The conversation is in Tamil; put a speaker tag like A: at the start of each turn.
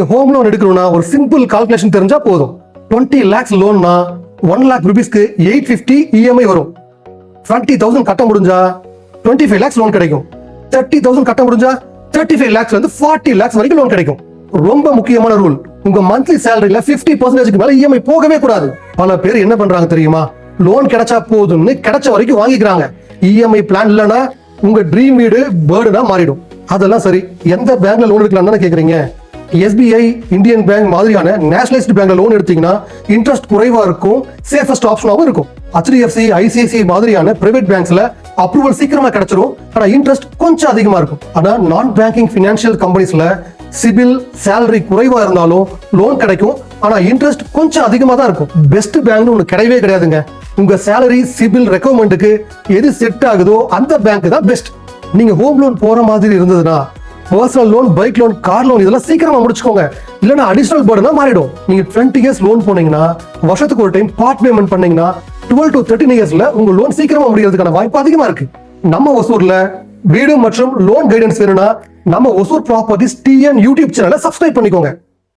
A: நீங்க ஹோம் லோன் எடுக்கணும்னா ஒரு சிம்பிள் கால்குலேஷன் தெரிஞ்சா போதும். 20 lakhs லோன்னா 1 lakh rupeesக்கு 850 EMI வரும். 20,000 கட்ட முடிஞ்சா 25 lakhs லோன் கிடைக்கும். 30,000 கட்ட முடிஞ்சா 35 lakhs வந்து 40 lakhs வரைக்கும் லோன் கிடைக்கும். ரொம்ப முக்கியமான ரூல், உங்க மந்த்லி சேலரியில 50% மேல EMI போகவே கூடாது. பல பேர் என்ன பண்றாங்க தெரியுமா, லோன் கிடைச்சா போதும்னு கிடைச்ச வரைக்கும் வாங்கிக்கிறாங்க. EMI பிளான் இல்லனா உங்க ட்ரீம் வீடு பர்டனா மாறிடும். அதெல்லாம் சரி, எந்த பேங்க்ல லோன் எடுக்கலாம்னு கேக்குறீங்க? SBI, இந்தியன் பேங்க் மாதிரியான நேஷனலைஸ்டு பேங்க்ல லோன் எடுத்தீங்கன்னா இன்ட்ரெஸ்ட் குறைவா இருக்கும், சேஃபஸ்ட் ஆப்ஷனாவும் இருக்கும். HDFC, ICICI மாதிரியான பிரைவேட் பேங்க்ஸ்ல அப்ரூவல் சீக்கிரமா கிடைச்சிரும், ஆனா இன்ட்ரெஸ்ட் கொஞ்சம் அதிகமா இருக்கும். ஆனா நான் பேங்கிங் பினான்சியல் கம்பெனிஸ்ல சிபில் சேலரி குறைவா இருந்தாலும் லோன் கிடைக்கும், ஆனா இன்ட்ரெஸ்ட் கொஞ்சம் அதிகமா தான் இருக்கும். பெஸ்ட் பேங்க்னு ஒண்ணு கிடையவே கிடையாதுங்க. உங்க சேலரி சிபில் ரெக்கமெண்டுக்கு எது செட் ஆகுதோ அந்த பேங்க் தான் பெஸ்ட். நீங்க ஹோம் லோன் போற மாதிரி இருந்ததுன்னா personal loan, bike loan, car loan இதெல்லாம் சீக்கிரமா முடிச்சுக்கோங்க. இல்லனா அடிஷனல் பர்டனா மாறிடும். நீங்க 20 years லோன் போனீங்கன்னா வருஷத்துக்கு ஒரு டைம் பார்ட் பேமெண்ட் பண்ணீங்கன்னா 12 to 13 yearsல உங்க லோன் சீக்கிரமா முடியறதுக்கான வாய்ப்பு அதிகமா இருக்கு. நம்ம ஒசூர்ல வீடு மற்றும் லோன் கைடன்ஸ் வேணும்னா நம்ம ஒசூர் ப்ராப்பர்ட்டிஸ் TN யூடியூப் சேனலை சப்ஸ்கிரைப் பண்ணிக்கோங்க.